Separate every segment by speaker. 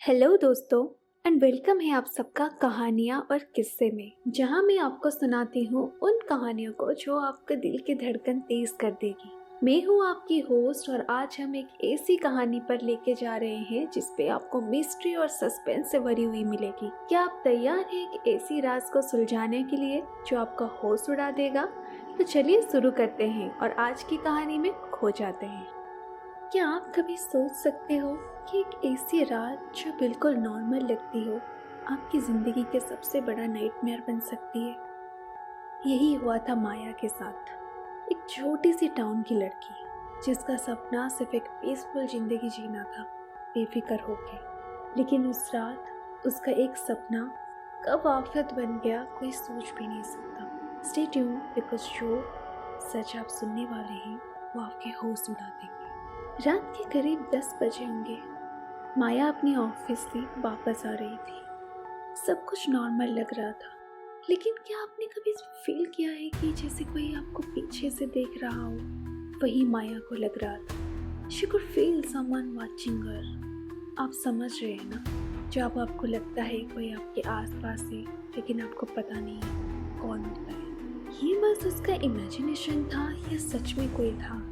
Speaker 1: Hello दोस्तों and welcome है आप सबका कहानियाँ और किस्से में, जहाँ मैं आपको सुनाती हूँ उन कहानियों को जो आपके दिल की धड़कन तेज कर देगी। मैं हूँ आपकी होस्ट और आज हम एक ऐसी कहानी पर लेके जा रहे हैं जिसपे आपको मिस्ट्री और सस्पेंस से भरी हुई मिलेगी। क्या आप तैयार हैं एक ऐसी राज को सुलझाने के लिए जो आपका होश उड़ा देगा? तो चलिए शुरू करते हैं और आज की कहानी में खो जाते हैं। क्या आप कभी सोच सकते हो कि एक ऐसी रात जो बिल्कुल नॉर्मल लगती हो आपकी ज़िंदगी के सबसे बड़ा नाइटमेयर बन सकती है? यही हुआ था माया के साथ, एक छोटी सी टाउन की लड़की जिसका सपना सिर्फ एक पीसफुल ज़िंदगी जीना था, बेफिक्र होके। लेकिन उस रात उसका एक सपना कब आफत बन गया कोई सोच भी नहीं सकता। स्टे ट्यून्ड बिकॉज़ जो सच आप सुनने वाले हैं वो आपके होश उड़ा देंगे। रात के करीब 10 बजे होंगे। माया अपने ऑफिस से वापस आ रही थी। सब कुछ नॉर्मल लग रहा था, लेकिन क्या आपने कभी फील किया है कि जैसे कोई आपको पीछे से देख रहा हो? वही माया को लग रहा था। She could feel someone watching her। आप समझ रहे हैं ना, जब आपको लगता है कोई आपके आसपास है लेकिन आपको पता नहीं है कौन होता है। ये बस उसका इमेजिनेशन था या सच में कोई था?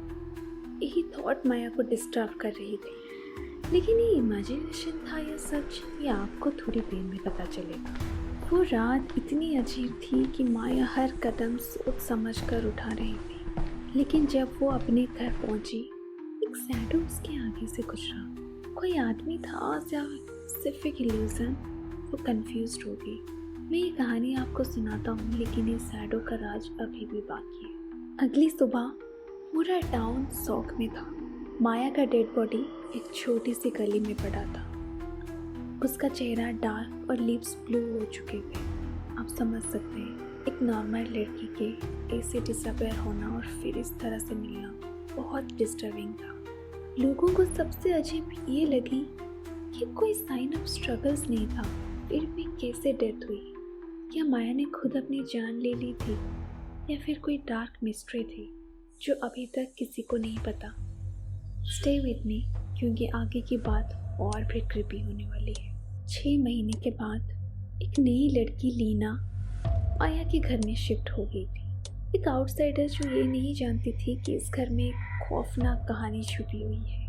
Speaker 1: यही थॉट माया को डिस्टर्ब कर रही थी। लेकिन ये इमेजिनेशन था या सच, ये आपको थोड़ी देर में पता चलेगा। वो रात इतनी अजीब थी कि माया हर कदम सोच समझ कर उठा रही थी। लेकिन जब वो अपने घर पहुंची, एक शैडो उसके आगे से गुजरा। कोई आदमी था या सिर्फ एक इल्यूजन? वो कंफ्यूज हो गई। मैं ये कहानी आपको सुनाता हूँ, लेकिन ये शैडो का राज अभी भी बाकी है। अगली सुबह पूरा टाउन शॉक में था। माया का डेड बॉडी एक छोटी सी गली में पड़ा था। उसका चेहरा डार्क और लिप्स ब्लू हो चुके थे। आप समझ सकते हैं, एक नॉर्मल लड़की के ऐसे डिसअपेयर होना और फिर इस तरह से मिलना बहुत डिस्टर्बिंग था। लोगों को सबसे अजीब ये लगी कि कोई साइन ऑफ स्ट्रगल्स नहीं था, फिर भी कैसे डेथ हुई? क्या माया ने खुद अपनी जान ले ली थी या फिर कोई डार्क मिस्ट्री थी जो अभी तक किसी को नहीं पता? स्टे विथ मी, क्योंकि आगे की बात और भी क्रिपी होने वाली है। 6 महीने के बाद एक नई लड़की लीना माया के घर में शिफ्ट हो गई थी। एक आउटसाइडर जो ये नहीं जानती थी कि इस घर में एक खौफनाक कहानी छुपी हुई है।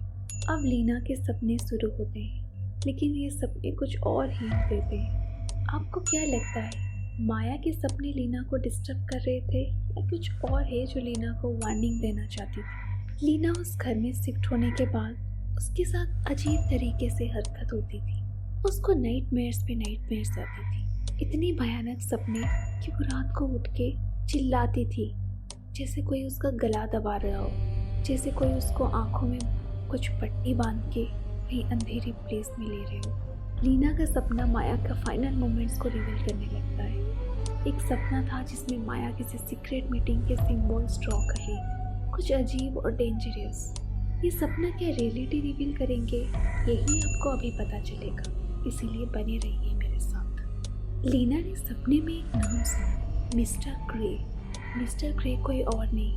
Speaker 1: अब लीना के सपने शुरू होते हैं, लेकिन ये सपने कुछ और ही देते हैं। आपको क्या लगता है, माया के सपने लीना को डिस्टर्ब कर रहे थे या कुछ और है जो लीना को वार्निंग देना चाहती थी? लीना उस घर में शिफ्ट होने के बाद उसके साथ अजीब तरीके से हरकत होती थी। उसको नाइटमेयर्स पे नाइटमेयर्स आती थी। इतनी भयानक सपने कि वो रात को उठ के चिल्लाती थी, जैसे कोई उसका गला दबा रहा हो, जैसे कोई उसको आंखों में कुछ पट्टी बांध के कहीं अंधेरी प्लेस में ले रहे हो। लीना का सपना माया का फाइनल मोमेंट्स को रिवील करने लगता है। एक सपना था जिसमें माया किसी सीक्रेट मीटिंग के सिंबल्स ड्रॉ कर रही थी, कुछ अजीब और डेंजरस। ये सपना क्या रियलिटी रिवील करेंगे, यही आपको अभी पता चलेगा, इसीलिए बने रहिए मेरे साथ। लीना ने सपने में एक नाम सुना, मिस्टर ग्रे। मिस्टर ग्रे कोई और नहीं,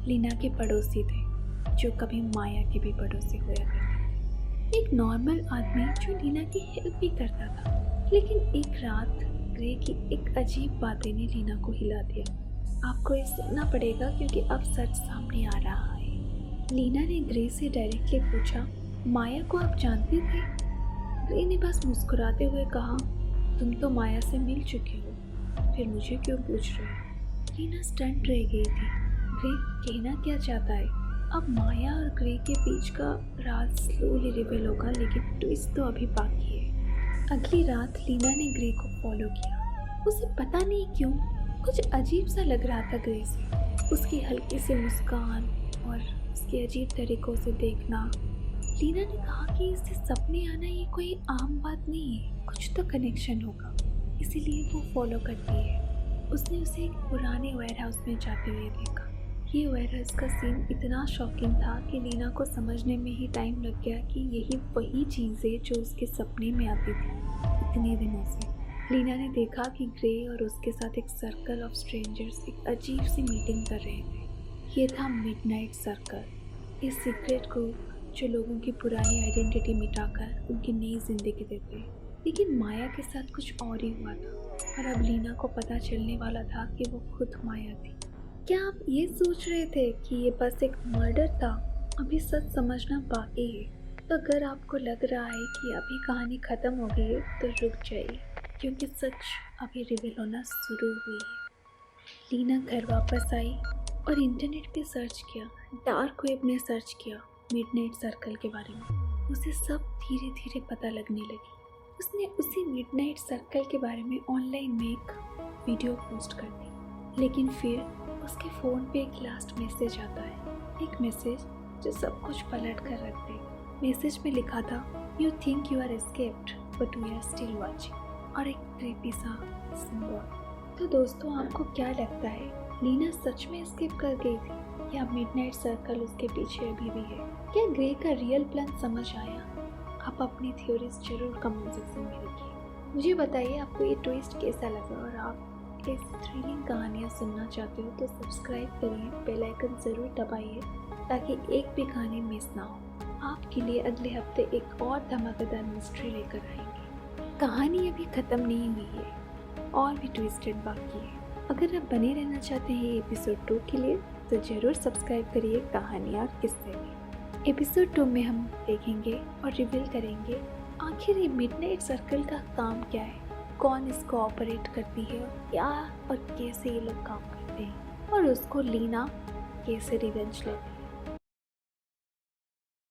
Speaker 1: लीना के पड़ोसी थे, जो कभी माया के भी पड़ोसी होया करते थे। एक नॉर्मल आदमी जो लीना की हेल्प भी करता था। लेकिन एक रात ग्रे की एक अजीब बातें ने लीना को हिला दिया। आपको ये सुनना पड़ेगा क्योंकि अब सच सामने आ रहा है। लीना ने ग्रे से डायरेक्टली पूछा, माया को आप जानते थे? ग्रे ने बस मुस्कुराते हुए कहा, तुम तो माया से मिल चुके हो, फिर मुझे क्यों पूछ रहे हो? लीना स्टंट रह गई थी। ग्रे कहना क्या चाहता है? अब माया और ग्रे के बीच का राज स्लोली रिवील होगा, लेकिन ट्विस्ट तो अभी बाकी है। अगली रात लीना ने ग्रे को फॉलो किया। उसे पता नहीं क्यों कुछ अजीब सा लग रहा था ग्रे से। उसकी हल्की सी मुस्कान और उसके अजीब तरीकों से देखना। लीना ने कहा कि इससे सपने आना ये कोई आम बात नहीं है, कुछ तो कनेक्शन होगा, इसीलिए वो फॉलो करती है। उसने उसे एक पुराने वेयर हाउस में जाते हुए देखा। ये वेयर हाउस का सीन इतना शॉकिंग था कि लीना को समझने में ही टाइम लग गया कि यही वही चीज़ है जो उसके सपने में आती थी इतने दिनों से। लीना ने देखा कि ग्रे और उसके साथ एक सर्कल ऑफ स्ट्रेंजर्स एक अजीब सी मीटिंग कर रहे थे। ये था मिडनाइट सर्कल। इस सीक्रेट ग्रुप जो लोगों की पुरानी आइडेंटिटी मिटाकर उनकी नई जिंदगी देते। लेकिन माया के साथ कुछ और ही हुआ था और अब लीना को पता चलने वाला था कि वो खुद माया थी। क्या आप ये सोच रहे थे कि ये बस एक मर्डर था? अभी सच समझना बाकी है। तो अगर आपको लग रहा है कि अभी कहानी खत्म हो गई है तो रुक जाइए, क्योंकि सच अभी रिवील होना शुरू हुई है। लीना घर वापस आई और इंटरनेट पे सर्च किया, डार्क वेब में सर्च किया मिडनाइट सर्कल के बारे में। उसे सब धीरे धीरे पता लगने लगी। उसने उसी मिडनाइट सर्कल के बारे में ऑनलाइन में एक वीडियो पोस्ट कर दी। लेकिन फिर उसके फ़ोन पे एक लास्ट मैसेज आता है, एक मैसेज जो सब कुछ पलट कर रख दे। मैसेज में लिखा था, you think you are escaped but we are still watching, और एक क्रीपी सा सिंबल। तो दोस्तों, आपको क्या लगता है, लीना सच में एस्केप कर गई थी या मिडनाइट सर्कल उसके पीछे अभी भी है? क्या ग्रे का रियल प्लान समझ आया? आप अपनी थ्योरीज जरूर कमेंट सेक्शन में लिखिए। मुझे बताइए आपको ये ट्विस्ट कैसा लगा, और आप ऐसी थ्रिलिंग कहानियाँ सुनना चाहते हो तो सब्सक्राइब करिए, बेल आइकन ज़रूर दबाइए ताकि एक भी कहानी मिस ना हो। आपके लिए अगले हफ्ते एक और धमाकेदार मिस्ट्री लेकर आएंगे। कहानी अभी ख़त्म नहीं हुई है, और भी ट्विस्टेड बाकी है। अगर आप बने रहना चाहते हैं एपिसोड 2 के लिए तो ज़रूर सब्सक्राइब करिए कहानी और किस्से में। एपिसोड 2 में हम देखेंगे और रिवील करेंगे आखिर ये मिडनाइट सर्कल का काम क्या है, कौन इसको ऑपरेट करती है, क्या और कैसे ये लोग काम करते हैं, और उसको लीना कैसे रिवेंज लेते हैं।